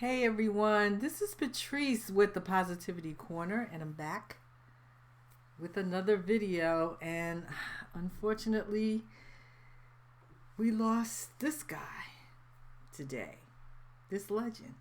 Hey everyone, this is Patrice with the Positivity Corner, and I'm back with another video. And unfortunately, we lost this guy today, this legend.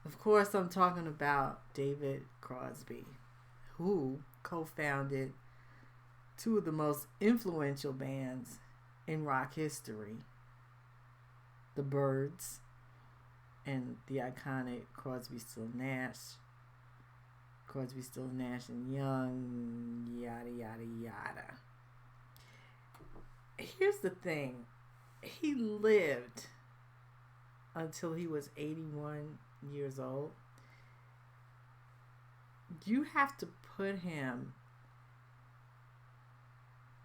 Of course, I'm talking about David Crosby, who co-founded two of the most influential bands in rock history, the Byrds and the iconic Crosby, Still, Nash, Crosby, Still, Nash and Young, yada, yada, yada. Here's the thing. He lived until he was 81 years old. You have to put him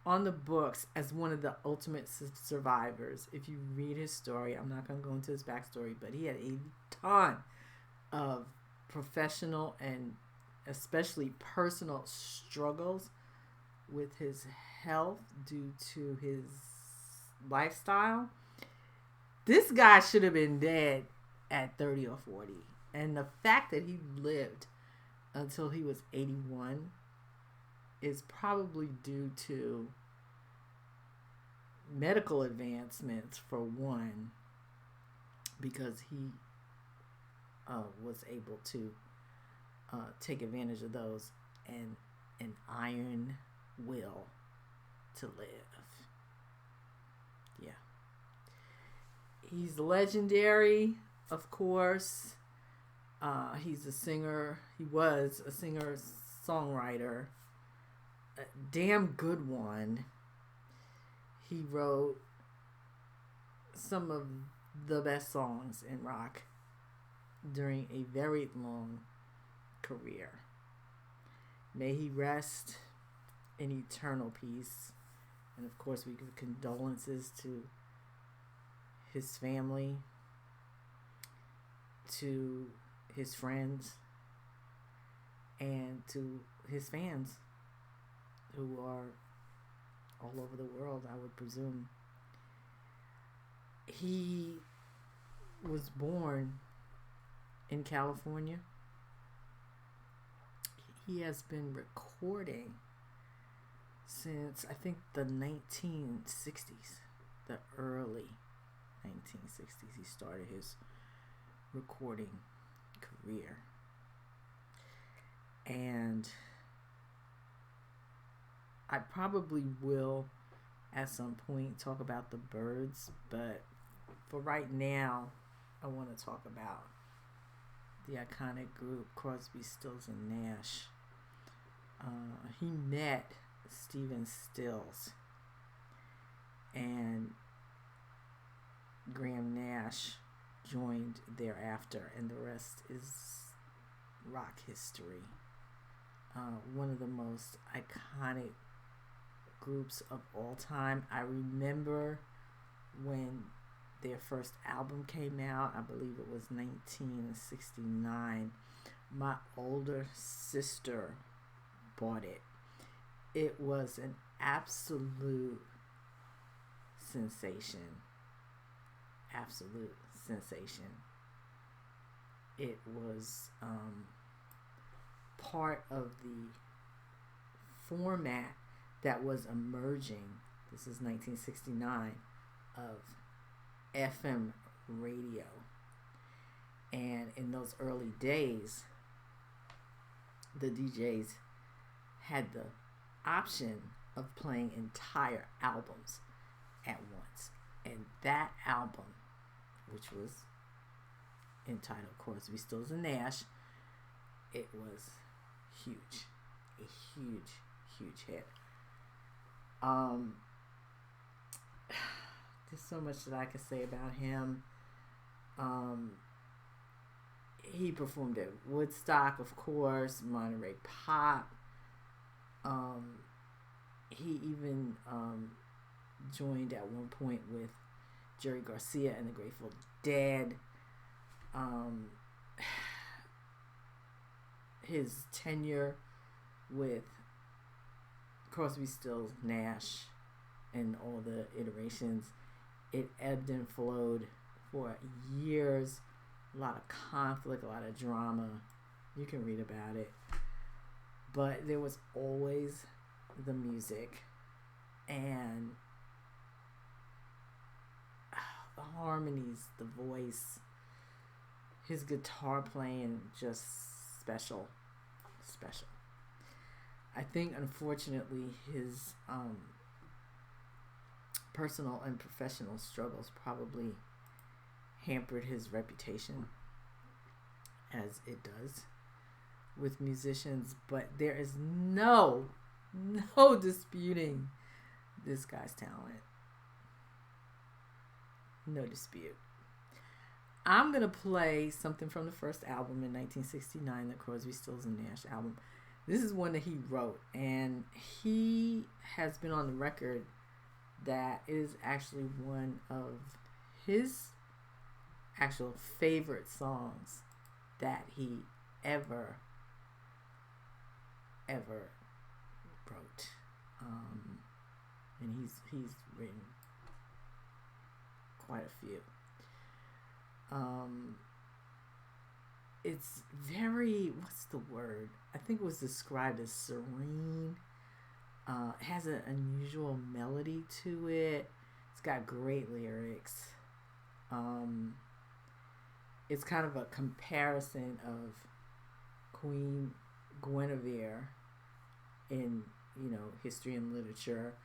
on the books as one of the ultimate survivors. If you read his story, I'm not going to go into his backstory, but he had a ton of professional and especially personal struggles with his health due to his lifestyle. This guy should have been dead at 30 or 40. And the fact that he lived until he was 81 is probably due to medical advancements, for one, because he was able to take advantage of those, and an iron will to live. Yeah. He's legendary, of course. He's a singer. He was a singer-songwriter. A damn good one. He wrote some of the best songs in rock during a very long career. May he rest in eternal peace. And of course, we give condolences to his family, to his friends, and to his fans who are all over the world, I would presume. He was born in California. He has been recording since, I think, the 1960s, the early 1960s. He started his recording career. And I probably will at some point talk about the Byrds, but for right now, I want to talk about the iconic group Crosby, Stills, and Nash. He met Stephen Stills and Graham Nash joined thereafter, and the rest is rock history. One of the most iconic groups of all time. I remember when their first album came out. I believe it was 1969. My older sister bought it. It was an absolute sensation. Absolute sensation. It was part of the format that was emerging. This is 1969, of FM radio. And in those early days, the DJs had the option of playing entire albums at once. And that album, which was entitled Crosby, Stills, and Nash, it was huge. A huge, huge hit. There's so much that I could say about him. He performed at Woodstock, of course, Monterey Pop. He even joined at one point with Jerry Garcia and the Grateful Dead. His tenure with Crosby, Stills, Nash, and all the iterations, it ebbed and flowed for years a lot of conflict, a lot of drama. You can read about it. But there was always the music and the harmonies, the voice, his guitar playing, just special. I think, unfortunately, his personal and professional struggles probably hampered his reputation, as it does with musicians. But there is no disputing this guy's talent. No dispute. I'm going to play something from the first album in 1969, the Crosby, Stills and Nash album. This is one that he wrote, and he has been on the record that it is actually one of his actual favorite songs that he ever wrote. And he's written quite a few. It's very, what's the word? I think it was described as serene. It has an unusual melody to it. It's got great lyrics. It's kind of a comparison of Queen Guinevere in, history and literature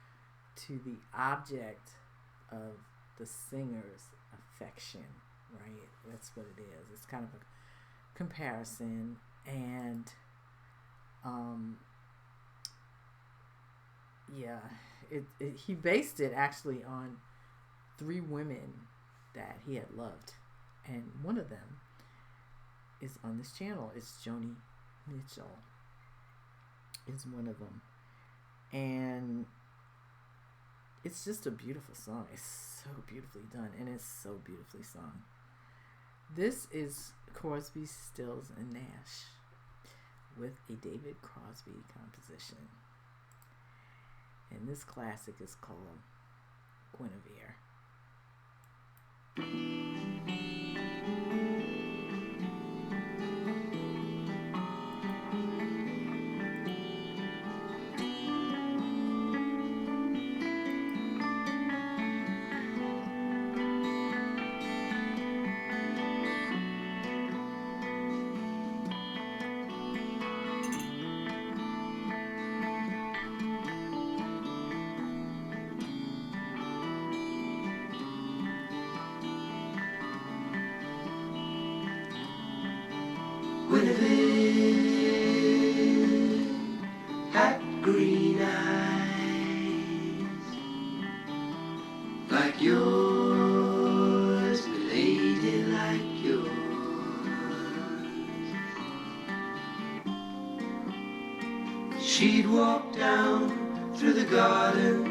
to the object of the singer's affection, right? That's what it is. It's kind of a comparison, and he based it actually on 3 women that he had loved, and one of them is on this channel. It's Joni Mitchell is one of them, and it's just a beautiful song. It's so beautifully done, and it's so beautifully sung. This is Crosby, Stills, and Nash with a David Crosby composition. And this classic is called Guinevere. Guinevere had green eyes like yours, lady, like yours. She'd walk down through the garden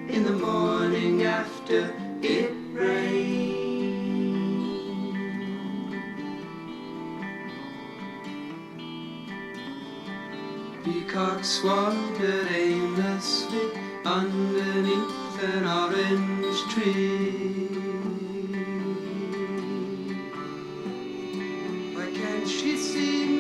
in the morning after it rained. Peacocks wandered aimlessly underneath an orange tree. Why can't she see me?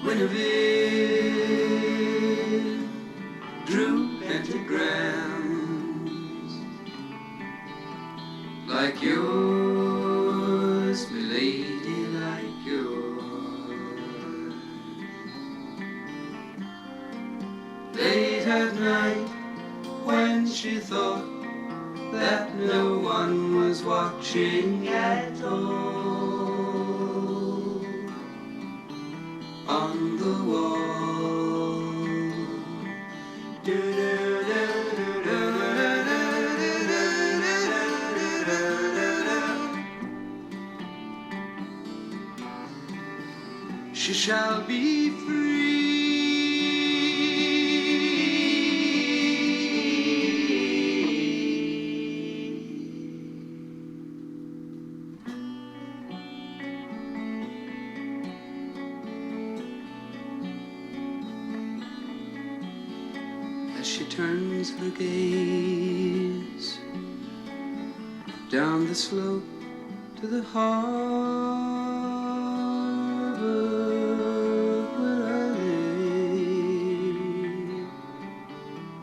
Guinevere drew pentagrams like yours, milady, like yours. Late at night, when she thought that no one was watching at all, on the wall. She shall be free. turns her gaze down the slope to the harbor where I lay,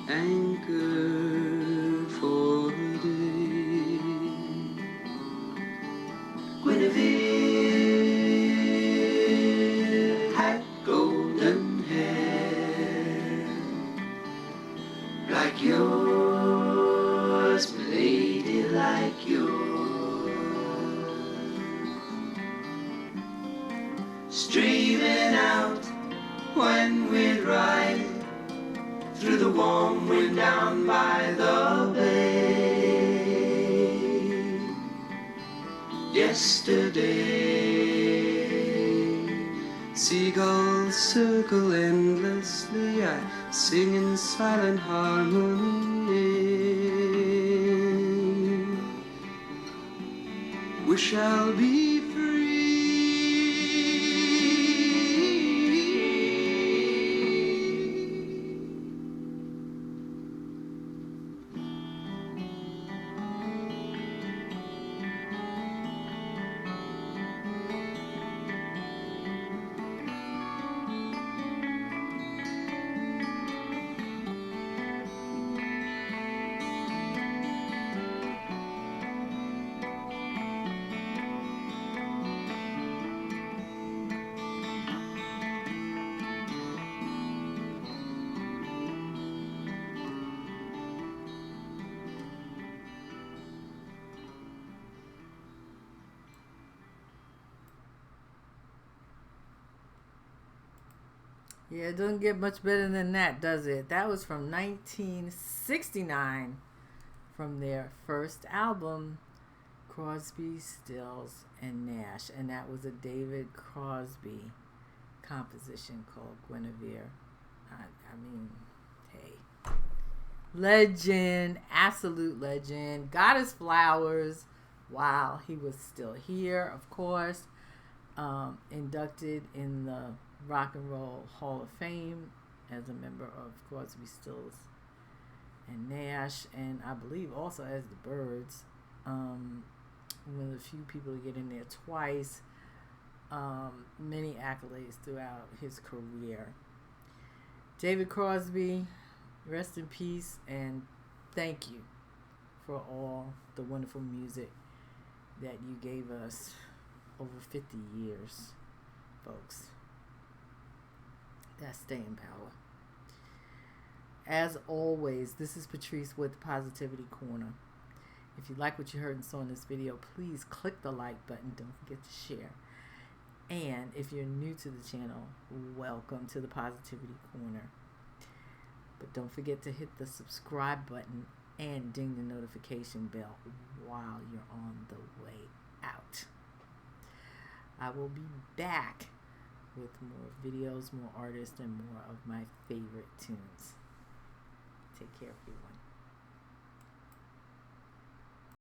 anchored for a day. Guinevere had golden hair like yours, lady, like yours, streaming out when we'd ride through the warm wind down by the bay. Yesterday, seagulls circle endlessly, I sing in silent harmony. We shall be free. Yeah, it doesn't get much better than that, does it? That was from 1969 from their first album, Crosby, Stills, and Nash. And that was a David Crosby composition called Guinevere. I mean, hey. Legend, absolute legend. Got his flowers while he was still here, of course. Inducted in the Rock and Roll Hall of Fame as a member of Crosby, Stills, and Nash, and I believe also as the Byrds. One of the few people to get in there twice. Many accolades throughout his career. David Crosby, rest in peace, and thank you for all the wonderful music that you gave us over 50 years, folks. That's staying power. As always, this is Patrice with Positivity Corner. If you like what you heard and saw in this video, please click the like button. Don't forget to share. And if you're new to the channel, welcome to the Positivity Corner. But don't forget to hit the subscribe button and ding the notification bell while you're on the way out. I will be back with more videos, more artists, and more of my favorite tunes. Take care, everyone.